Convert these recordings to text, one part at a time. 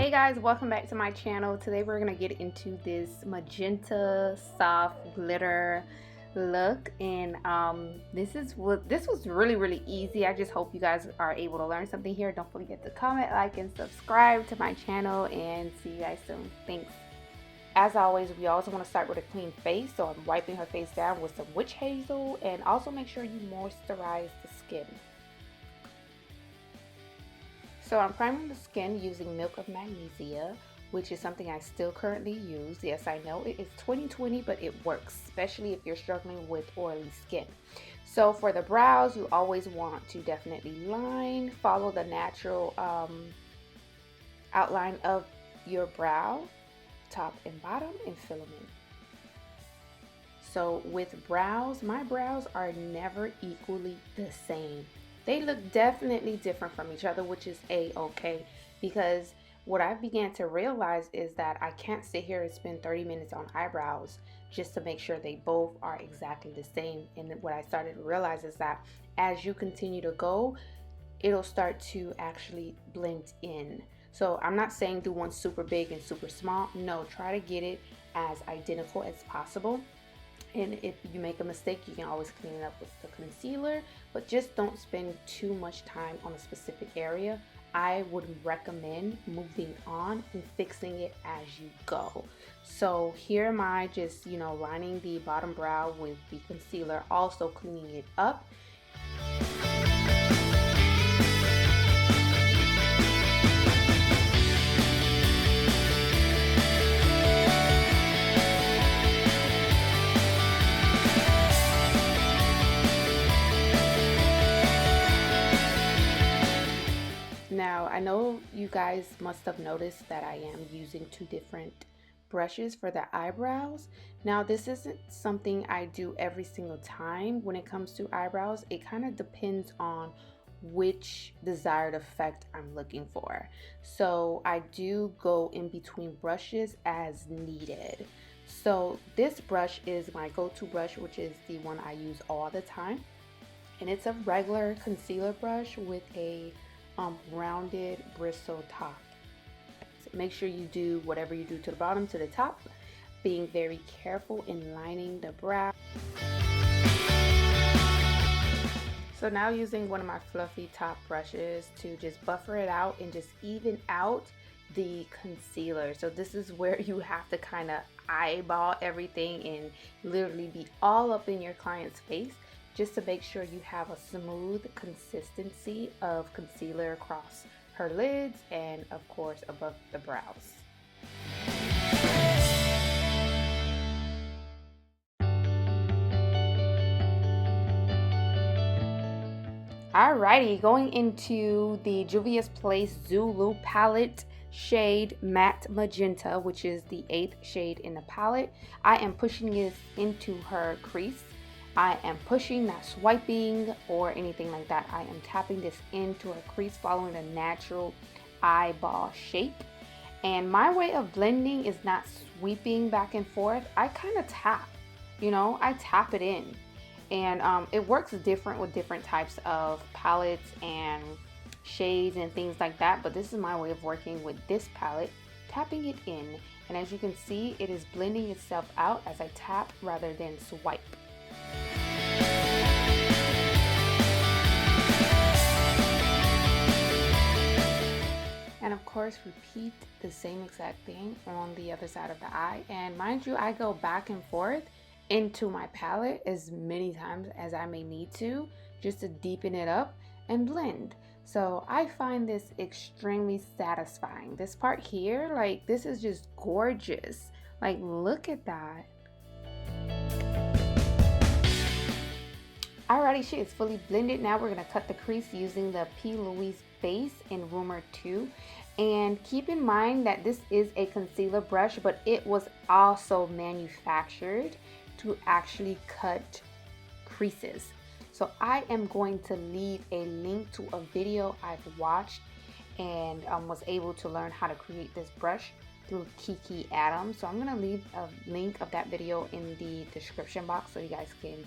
Hey guys, welcome back to my channel. Today we're gonna get into this magenta soft glitter look, and this was really easy. I just hope you guys are able to learn something here. Don't forget to comment, like, and subscribe to my channel, and see you guys soon. Thanks. As always, we also want to start with a clean face, so I'm wiping her face down with some witch hazel, and also make sure you moisturize the skin. So I'm priming the skin using Milk of Magnesia, which is something I still currently use. Yes, I know it is 2020, but it works, especially if you're struggling with oily skin. So for the brows, you always want to definitely line, follow the natural outline of your brow, top and bottom, and fill them in. So with brows, my brows are never equally the same. They look definitely different from each other, which is a-okay, because what I began to realize is that I can't sit here and spend 30 minutes on eyebrows just to make sure they both are exactly the same. And what I started to realize is that as you continue to go, it'll start to actually blend in. So I'm not saying do one super big and super small. No, try to get it as identical as possible. And if you make a mistake, you can always clean it up with the concealer, but just don't spend too much time on a specific area. I would recommend moving on and fixing it as you go. So here am I just, lining the bottom brow with the concealer, also cleaning it up. Now, I know you guys must have noticed that I am using two different brushes for the eyebrows. Now, this isn't something I do every single time when it comes to eyebrows. It kind of depends on which desired effect I'm looking for. So I do go in between brushes as needed. So this brush is my go-to brush, which is the one I use all the time. And it's a regular concealer brush with a rounded bristle top. So make sure you do whatever you do to the bottom to the top, being very careful in lining the brow. So now using one of my fluffy top brushes to just buffer it out and just even out the concealer. So this is where you have to kind of eyeball everything and literally be all up in your client's face, just to make sure you have a smooth consistency of concealer across her lids and of course above the brows. Alrighty, going into the Juvias Place Zulu palette, shade Matte Magenta, which is the 8th shade in the palette. I am pushing this into her crease. I am pushing, not swiping or anything like that. I am tapping this into her crease, following a natural eyeball shape. And my way of blending is not sweeping back and forth. I kind of tap, I tap it in. And it works different with different types of palettes and shades and things like that. But this is my way of working with this palette, tapping it in. And as you can see, it is blending itself out as I tap rather than swipe. And of course, repeat the same exact thing on the other side of the eye. And mind you, I go back and forth into my palette as many times as I may need to, just to deepen it up and blend. So I find this extremely satisfying. This part here, like, this is just gorgeous. Like, look at that. Alrighty, she is fully blended. Now we're gonna cut the crease using the P. Louise base in Rumor 2. And keep in mind that this is a concealer brush, but it was also manufactured to actually cut creases. So I am going to leave a link to a video I've watched and was able to learn how to create this brush through Kiki Adams. So I'm gonna leave a link of that video in the description box so you guys can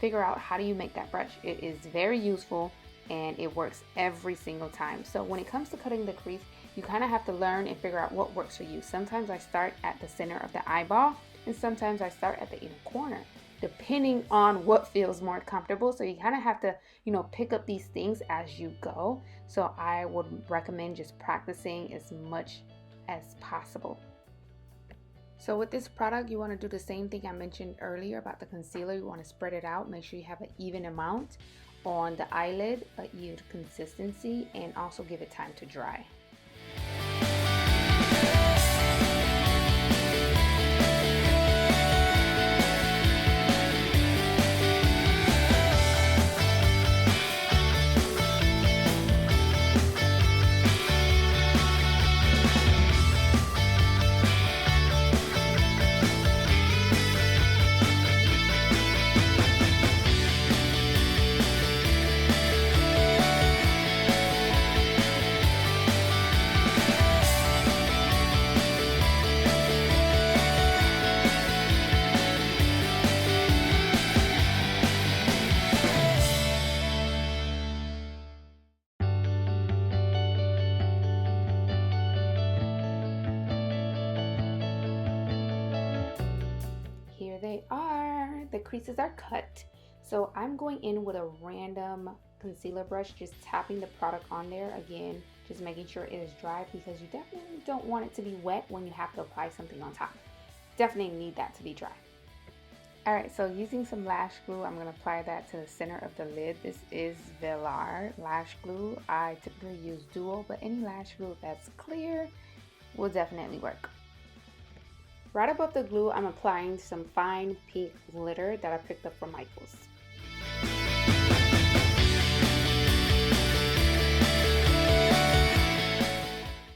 figure out how do you make that brush. It is very useful and it works every single time. So when it comes to cutting the crease, you kind of have to learn and figure out what works for you. Sometimes I start at the center of the eyeball, and sometimes I start at the inner corner, depending on what feels more comfortable. So you kind of have to, you know, pick up these things as you go. So I would recommend just practicing as much as possible. So with this product, you want to do the same thing I mentioned earlier about the concealer. You want to spread it out, make sure you have an even amount on the eyelid, but even consistency, and also give it time to dry. Here they are. The creases are cut. So I'm going in with a random concealer brush, just tapping the product on there. Again, just making sure it is dry, because you definitely don't want it to be wet when you have to apply something on top. Definitely need that to be dry. Alright, so using some lash glue, I'm going to apply that to the center of the lid. This is Velar lash glue. I typically use Duo, but any lash glue that's clear will definitely work. Right above the glue, I'm applying some fine pink glitter that I picked up from Micheals.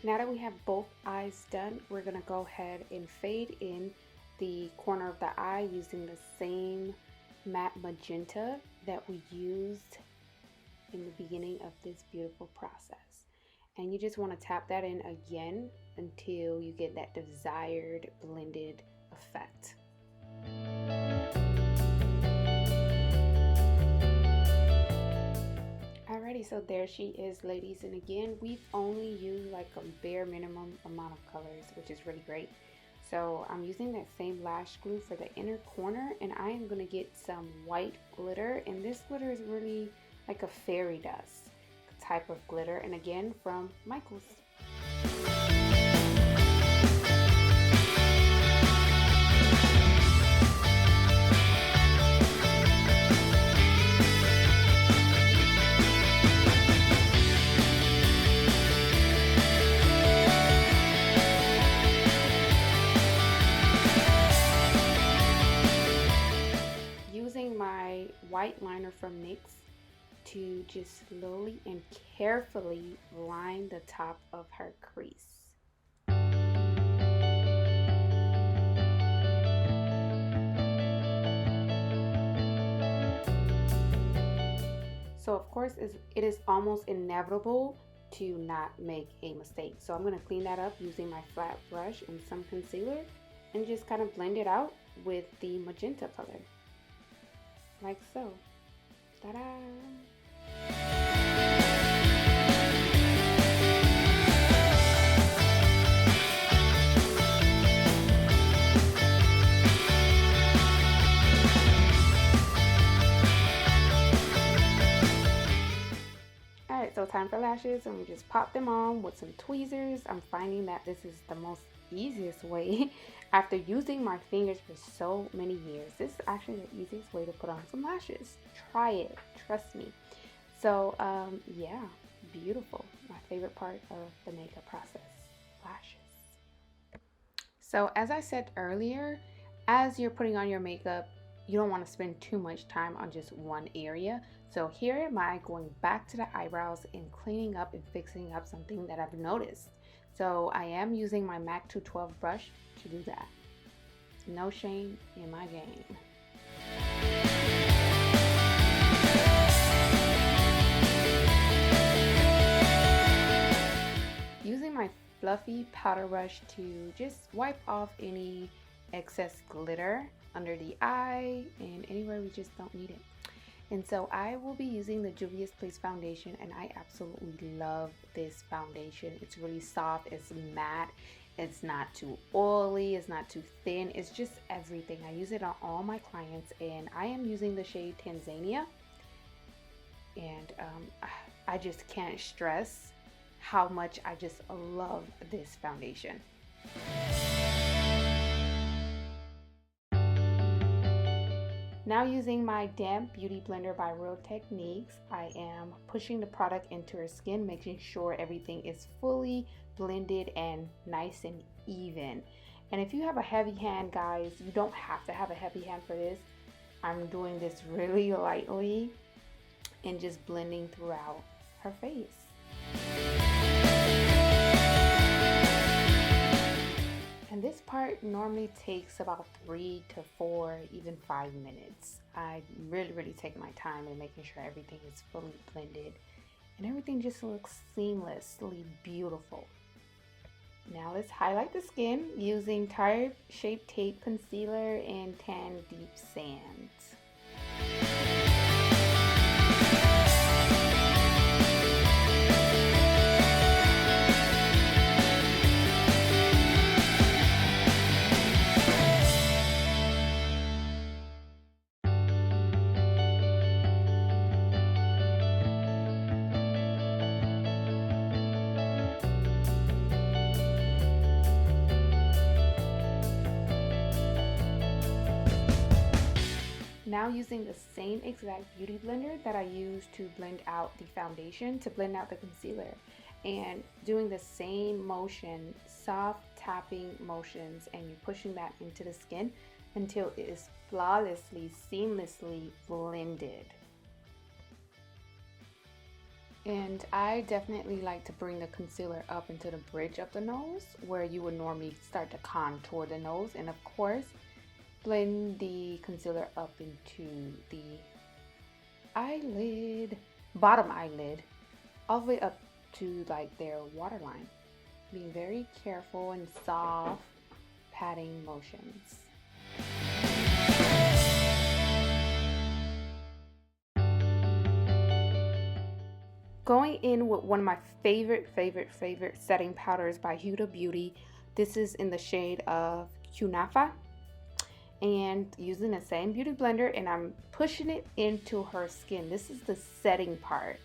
Now that we have both eyes done, we're going to go ahead and fade in the corner of the eye using the same matte magenta that we used in the beginning of this beautiful process. And you just want to tap that in again until you get that desired blended effect. Alrighty, so there she is, ladies. And again, we've only used like a bare minimum amount of colors, which is really great. So I'm using that same lash glue for the inner corner, and I am going to get some white glitter. And this glitter is really like a fairy dust type of glitter, and again from Micheals. Using my white liner from NYX to just slowly and carefully line the top of her crease. So of course it is almost inevitable to not make a mistake. So I'm going to clean that up using my flat brush and some concealer, and just kind of blend it out with the magenta color. Like so. Ta-da! Alright, so time for lashes, and we just pop them on with some tweezers. I'm finding that this is the most easiest way after using my fingers for so many years. This is actually the easiest way to put on some lashes. Try it, trust me. So yeah, beautiful. My favorite part of the makeup process, lashes. So as I said earlier, as you're putting on your makeup, you don't want to spend too much time on just one area. So here am I going back to the eyebrows and cleaning up and fixing up something that I've noticed. So I am using my MAC 212 brush to do that. No shame in my game. Using my fluffy powder brush to just wipe off any excess glitter under the eye and anywhere we just don't need it. And so I will be using the Juvias Place foundation, and I absolutely love this foundation. It's really soft, it's matte, it's not too oily, it's not too thin, it's just everything. I use it on all my clients, and I am using the shade Tanzania. And I just can't stress how much I just love this foundation. Now, using my damp beauty blender by Real Techniques, I am pushing the product into her skin, making sure everything is fully blended and nice and even. And if you have a heavy hand, guys, you don't have to have a heavy hand for this. I'm doing this really lightly and just blending throughout her face. And this part normally takes about 3 to 4, even 5 minutes. I really take my time in making sure everything is fully blended and everything just looks seamlessly beautiful. Now let's highlight the skin using Tarte Shape Tape Concealer and Tan Deep Sand. Now, using the same exact beauty blender that I used to blend out the foundation, to blend out the concealer, and doing the same motion, soft tapping motions, and you're pushing that into the skin until it is flawlessly, seamlessly blended. And I definitely like to bring the concealer up into the bridge of the nose, where you would normally start to contour the nose, and of course blend the concealer up into the eyelid, bottom eyelid, all the way up to like their waterline. Being very careful and soft patting motions. Going in with one of my favorite setting powders by Huda Beauty. This is in the shade of Kunafa. And using the same beauty blender, and I'm pushing it into her skin. This is the setting part.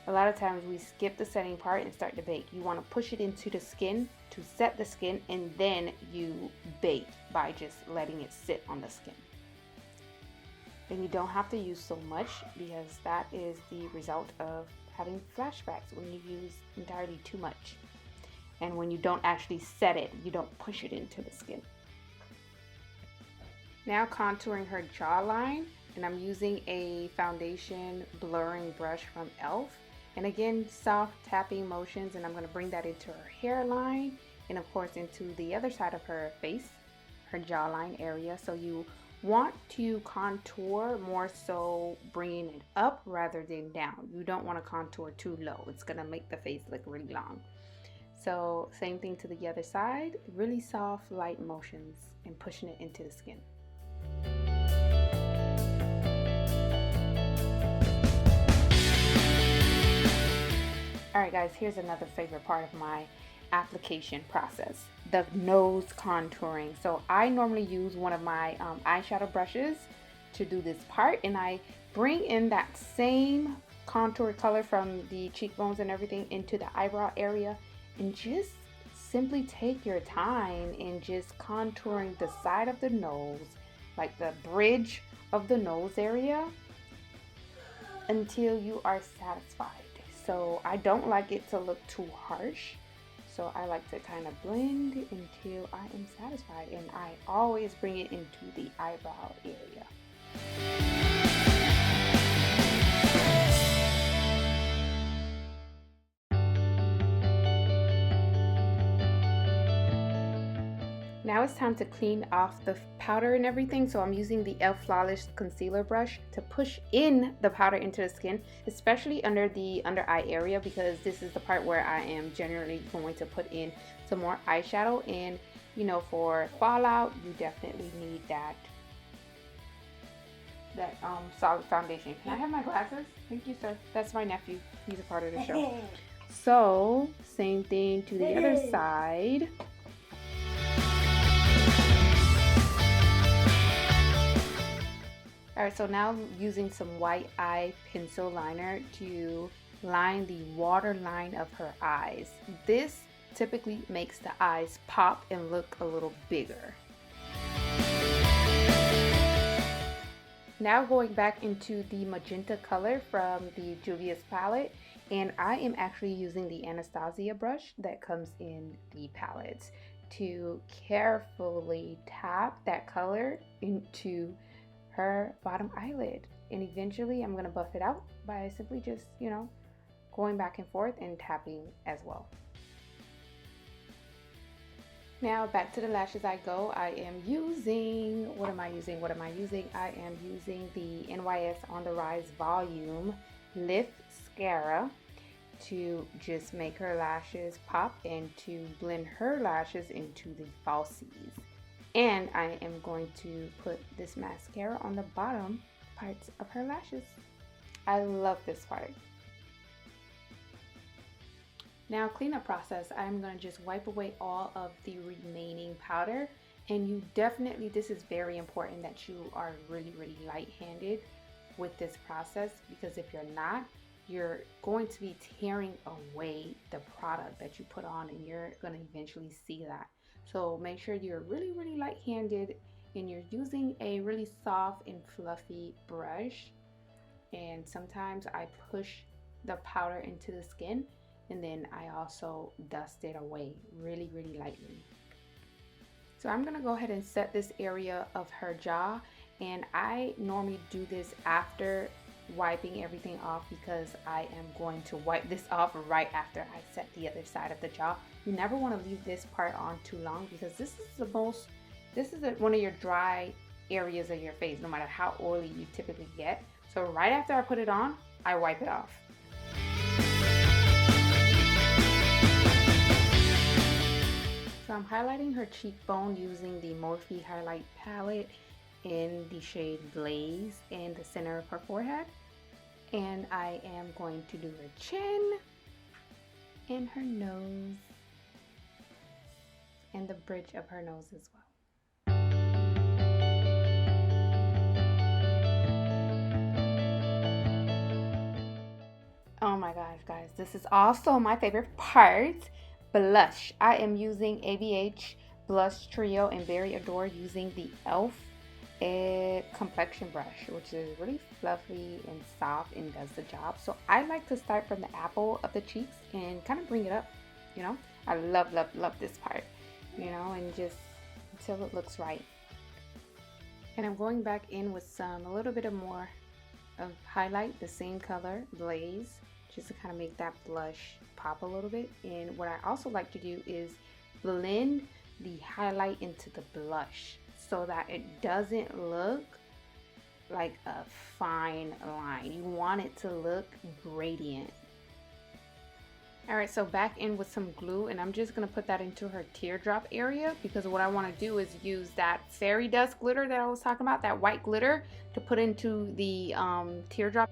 A lot of times we skip the setting part and start to bake. You want to push it into the skin to set the skin, and then you bake by just letting it sit on the skin. And you don't have to use so much, because that is the result of having flashbacks when you use entirely too much. And when you don't actually set it, you don't push it into the skin. Now contouring her jawline, and I'm using a foundation blurring brush from e.l.f. And again, soft tapping motions, and I'm going to bring that into her hairline and of course into the other side of her face, her jawline area. So you want to contour more so bringing it up rather than down. You don't want to contour too low. It's going to make the face look really long. So same thing to the other side, really soft light motions and pushing it into the skin. Alright guys, here's another favorite part of my application process, the nose contouring. So I normally use one of my eyeshadow brushes to do this part, and I bring in that same contour color from the cheekbones and everything into the eyebrow area, and just simply take your time in just contouring the side of the nose, like the bridge of the nose area, until you are satisfied. So I don't like it to look too harsh, so I like to kind of blend until I am satisfied, and I always bring it into the eyebrow area. Now it's time to clean off the powder and everything, so I'm using the e.l.f. Flawless Concealer Brush to push in the powder into the skin, especially under the under eye area, because this is the part where I am generally going to put in some more eyeshadow. And you know, for fallout, you definitely need that solid foundation. Can I have my glasses? Thank you, sir. That's my nephew. He's a part of the show. So, same thing to the other side. Alright, so now I'm using some white eye pencil liner to line the waterline of her eyes. This typically makes the eyes pop and look a little bigger. Now going back into the magenta color from the Juvias palette, and I am actually using the Anastasia brush that comes in the palette to carefully tap that color into her bottom eyelid, and eventually I'm going to buff it out by simply just, you know, going back and forth and tapping as well. Now back to the lashes I go. I am using, what am I using? I am using the NYX On The Rise Volume Lift Mascara to just make her lashes pop and to blend her lashes into the falsies. And I am going to put this mascara on the bottom parts of her lashes. I love this part. Now cleanup process, I'm going to just wipe away all of the remaining powder, and you definitely, this is very important that you are really light-handed with this process, because if you're not, you're going to be tearing away the product that you put on, and you're going to eventually see that. So make sure you're really light-handed and you're using a really soft and fluffy brush. And sometimes I push the powder into the skin, and then I also dust it away really lightly. So I'm gonna go ahead and set this area of her jaw, and I normally do this after wiping everything off because I am going to wipe this off right after I set the other side of the jaw. You never want to leave this part on too long, because this is one of your dry areas of your face, no matter how oily you typically get. So right after I put it on, I wipe it off. So I'm highlighting her cheekbone using the Morphe highlight palette in the shade Blaze in the center of her forehead. And I am going to do her chin and her nose and the bridge of her nose as well. Oh my gosh, guys, this is also my favorite part. Blush. I am using ABH Blush Trio and Berry Adore using the e.l.f. Complexion brush, which is really fluffy and soft and does the job. So I like to start from the apple of the cheeks and kind of bring it up, you know. I love this part, you know, and just until it looks right. And I'm going back in with a little bit more of highlight, the same color, Blaze, just to kind of make that blush pop a little bit. And what I also like to do is blend the highlight into the blush so that it doesn't look like a fine line. You want it to look gradient. Alright, so back in with some glue, and I'm just going to put that into her teardrop area, because what I want to do is use that fairy dust glitter that I was talking about, that white glitter, to put into the teardrop.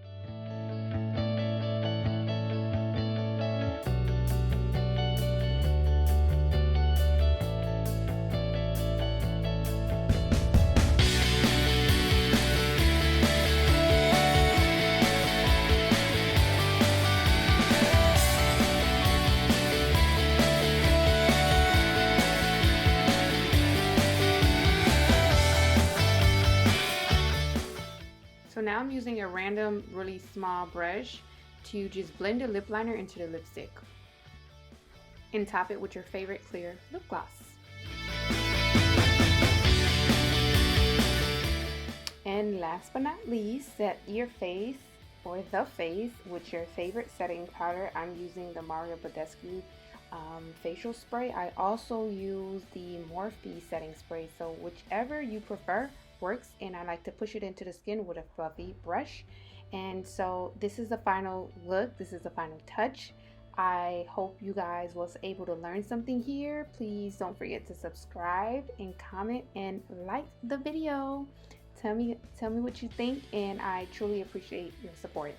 So now I'm using a random, really small brush to just blend the lip liner into the lipstick and top it with your favorite clear lip gloss. And last but not least, set your face or the face with your favorite setting powder. I'm using the Mario Badescu facial spray. I also use the Morphe setting spray, so whichever you prefer works, and I like to push it into the skin with a fluffy brush. And so this is the final look, this is the final touch. I hope you guys was able to learn something here. Please don't forget to subscribe and comment and like the video. Tell me what you think, and I truly appreciate your support.